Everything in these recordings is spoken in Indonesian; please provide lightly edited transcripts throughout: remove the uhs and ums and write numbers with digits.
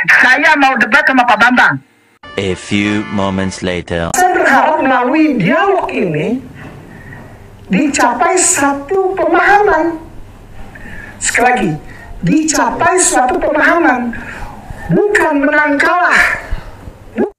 Saya mau debat sama Pak Bambang. A few moments later. Saya berharap melalui dialog ini dicapai satu pemahaman. Sekali lagi, dicapai suatu pemahaman, bukan menang kalah.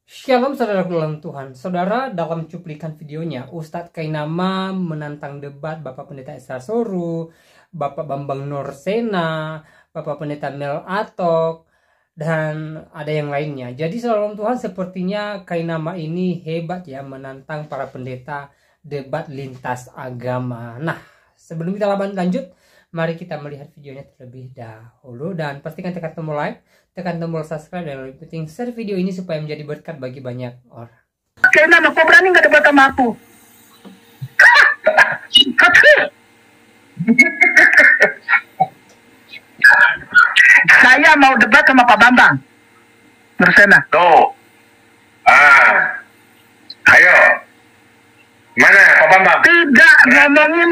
Shalom saudara dalam Tuhan. Saudara, dalam cuplikan videonya, Ustadz Kainama menantang debat Bapak Pendeta Esra Soru, Bapak Bambang Nursena, Bapak Pendeta Mel Atok, dan ada yang lainnya. Jadi saudara dalam Tuhan, sepertinya Kainama ini hebat ya, menantang para pendeta debat lintas agama. Nah, sebelum kita lanjut, mari kita melihat videonya terlebih dahulu. Dan pastikan tekan tombol like, tekan tombol subscribe, dan lebih penting share video ini supaya menjadi berkat bagi banyak orang. Kainama, kok berani nggak debat sama aku? Saya mau debat sama Pak Bambang Nursena. Tuh. Ayo. Mana Pak Bambang?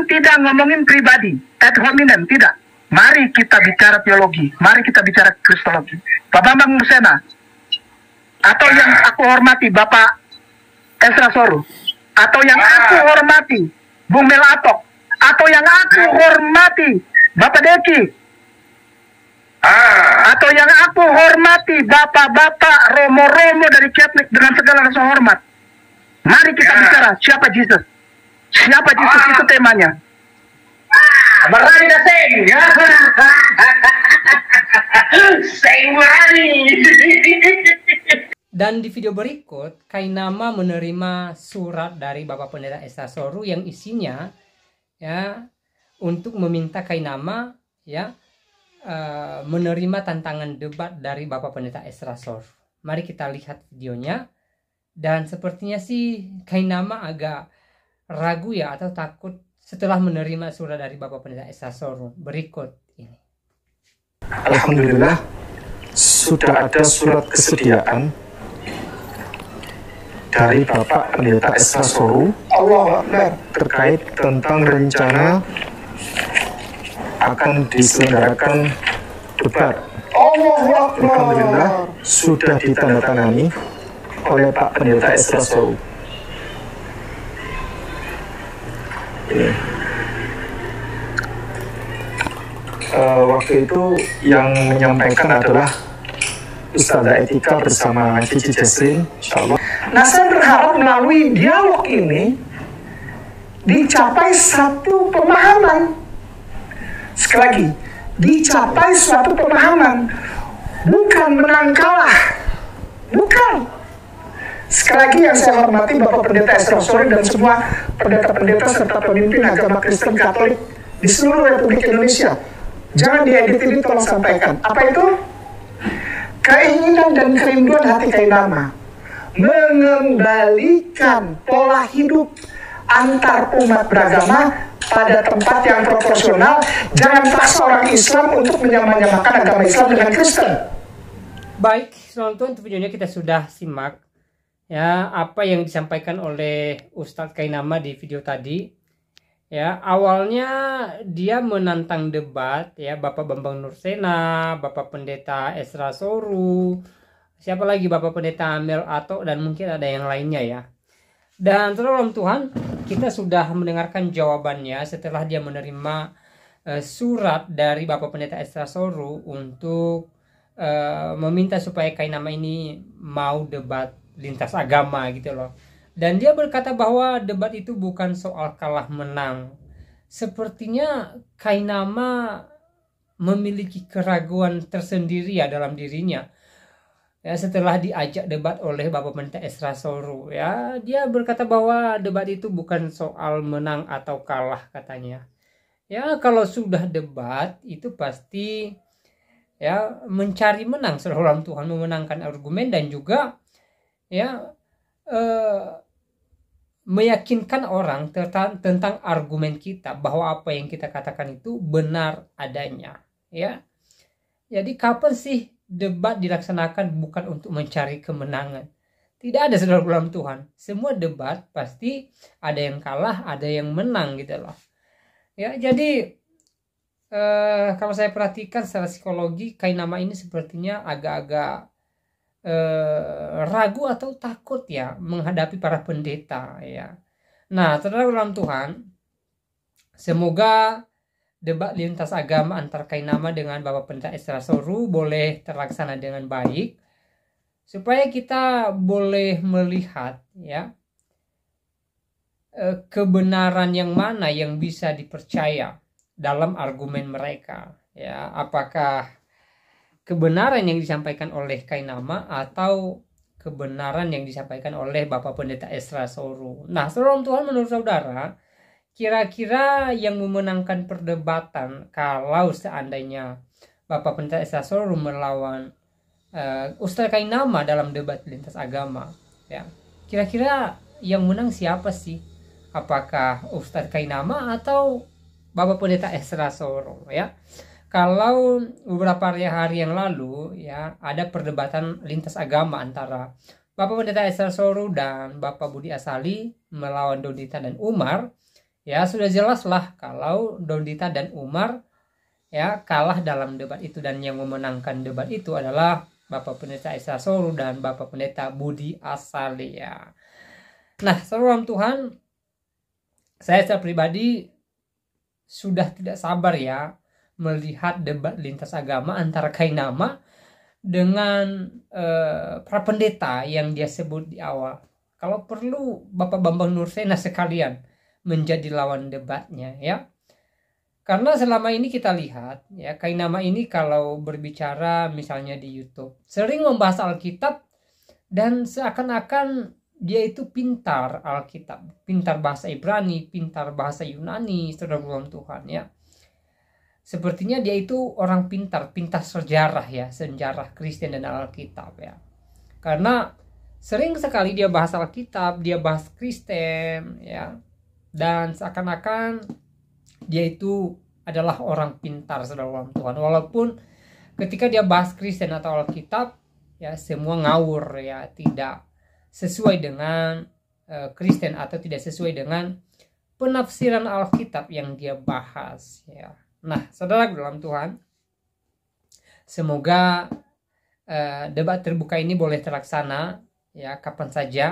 Tidak ngomongin pribadi. Ad hominem, tidak. Mari kita bicara teologi. Mari kita bicara kristologi. Pak Bambang Nursena. Atau yang aku hormati Bapak Esra Soru. Atau yang aku hormati Bung Mel Atok. Atau yang aku hormati Bapak Deki. Atau yang aku hormati bapak-bapak romo-romo dari Katolik dengan segala rasa hormat. Mari kita bicara siapa Yesus. Siapa Yesus itu temanya. Berani dah Seng. Seng berani. Dan di video berikut, Kainama menerima surat dari Bapak Pendeta Esra Soru yang isinya ya untuk meminta Kainama ya menerima tantangan debat dari Bapak Pendeta Esra Soru. Mari kita lihat videonya. Dan sepertinya sih Kainama agak ragu ya atau takut setelah menerima surat dari Bapak Pendeta Esra Soru. Berikut ini. Alhamdulillah sudah ada surat kesediaan dari Bapak Pendeta Esra Soru terkait tentang rencana akan diselenggarakan debat. Alhamdulillah sudah ditandatangani oleh Pak Pendeta Esra Soru. Waktu itu yang menyampaikan adalah Ustazah Etika bersama Cici Jesslyn, insyaallah. Nah, saya berharap melalui dialog ini dicapai satu pemahaman. Sekali lagi, dicapai suatu pemahaman, bukan menang kalah. Bukan. Sekali lagi yang saya hormati Bapak Pendeta Esra Soru dan semua pendeta-pendeta serta pemimpin agama Kristen Katolik di seluruh Republik Indonesia. Jangan diedit ini, tolong sampaikan. Apa itu? Keinginan dan kerinduan hati Kainama mengembalikan pola hidup antar umat beragama pada tempat yang proporsional. Jangan paksa orang Islam untuk menyamakan agama Islam dengan Kristen. Baik, untuk videonya kita sudah simak ya apa yang disampaikan oleh Ustadz Kainama di video tadi. Ya, awalnya dia menantang debat ya Bapak Bambang Nursena, Bapak Pendeta Esra Soru, siapa lagi Bapak Pendeta Mel Atok, dan mungkin ada yang lainnya ya. Dan dalam Tuhan, kita sudah mendengarkan jawabannya setelah dia menerima surat dari Bapak Pendeta Esra Soru untuk meminta supaya Kainama ini mau debat lintas agama gitu loh. Dan dia berkata bahwa debat itu bukan soal kalah menang. Sepertinya Kainama memiliki keraguan tersendiri ya dalam dirinya. Ya, setelah diajak debat oleh Bapak Pendeta Esra Soru ya, dia berkata bahwa debat itu bukan soal menang atau kalah katanya. Ya, kalau sudah debat itu pasti ya mencari menang, saudara Tuhan, memenangkan argumen dan juga ya meyakinkan orang tentang argumen kita bahwa apa yang kita katakan itu benar adanya ya. Jadi kapan sih debat dilaksanakan bukan untuk mencari kemenangan? Tidak ada, saudara dalam Tuhan. Semua debat pasti ada yang kalah, ada yang menang gitu loh. Ya, jadi kalau saya perhatikan secara psikologi, Kainama ini sepertinya agak-agak ragu atau takut ya menghadapi para pendeta ya. Nah, saudara dalam Tuhan, semoga debat lintas agama antara Kainama dengan Bapak Pendeta Ezra Soru boleh terlaksana dengan baik, supaya kita boleh melihat ya kebenaran yang mana yang bisa dipercaya dalam argumen mereka ya. Apakah kebenaran yang disampaikan oleh Kainama atau kebenaran yang disampaikan oleh Bapak Pendeta Ezra Soru. Nah, saudara Tuhan, menurut saudara, kira-kira yang memenangkan perdebatan kalau seandainya Bapak Pendeta Ezra Soru melawan Ustaz Kainama dalam debat lintas agama ya, kira-kira yang menang siapa sih? Apakah Ustaz Kainama atau Bapak Pendeta Ezra Soru ya? Kalau beberapa hari yang lalu ya ada perdebatan lintas agama antara Bapak Pendeta Ezra Soru dan Bapak Budi Asali melawan Dondita dan Umar, ya sudah jelaslah kalau Dondita dan Umar ya kalah dalam debat itu, dan yang memenangkan debat itu adalah Bapak Pendeta Ezra Soru dan Bapak Pendeta Budi Asali ya. Nah, saudara Tuhan, saya secara pribadi sudah tidak sabar ya melihat debat lintas agama antara Kainama dengan para pendeta yang dia sebut di awal. Kalau perlu Bapak Bambang Nursena sekalian menjadi lawan debatnya ya. Karena selama ini kita lihat ya, Kainama ini kalau berbicara misalnya di YouTube sering membahas Alkitab dan seakan-akan dia itu pintar Alkitab, pintar bahasa Ibrani, pintar bahasa Yunani, saudara Tuhan ya. Sepertinya dia itu orang pintar sejarah ya, sejarah Kristen dan Alkitab ya. Karena sering sekali dia bahas Alkitab, dia bahas Kristen ya. Dan seakan-akan dia itu adalah orang pintar, saudara Tuhan. Walaupun ketika dia bahas Kristen atau Alkitab ya semua ngawur ya, tidak sesuai dengan Kristen atau tidak sesuai dengan penafsiran Alkitab yang dia bahas ya. Nah, saudara dalam Tuhan, semoga debat terbuka ini boleh terlaksana ya kapan saja,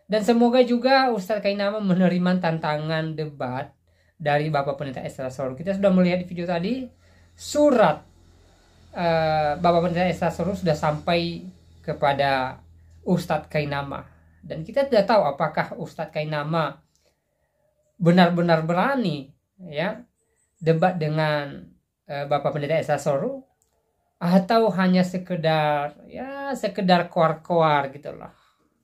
dan semoga juga Ustaz Kainama menerima tantangan debat dari Bapak Pendeta Ezra Soru. Kita sudah melihat di video tadi surat Bapak Pendeta Ezra Soru sudah sampai kepada Ustaz Kainama, dan kita tidak tahu apakah Ustaz Kainama benar-benar berani ya debat dengan Bapak Pendeta Ezra Soru, atau hanya sekedar koar-koar gitulah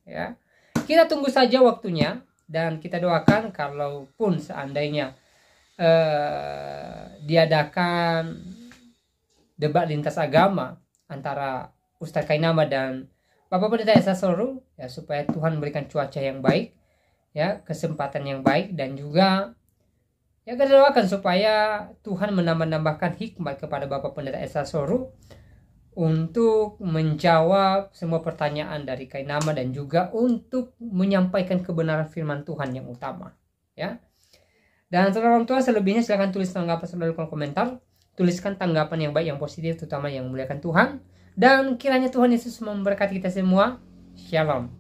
ya. Kita tunggu saja waktunya, dan kita doakan kalaupun seandainya diadakan debat lintas agama antara Ustaz Kainama dan Bapak Pendeta Ezra Soru ya, supaya Tuhan memberikan cuaca yang baik ya, kesempatan yang baik, dan juga ya kita doakan supaya Tuhan menambahkan hikmat kepada Bapak Pendeta Ezra Soru untuk menjawab semua pertanyaan dari Kainama, dan juga untuk menyampaikan kebenaran firman Tuhan yang utama ya. Dan saudara Tuhan, selebihnya silahkan tulis tanggapan saudara di kolom komentar. Tuliskan tanggapan yang baik, yang positif, terutama yang memuliakan Tuhan. Dan kiranya Tuhan Yesus memberkati kita semua. Shalom.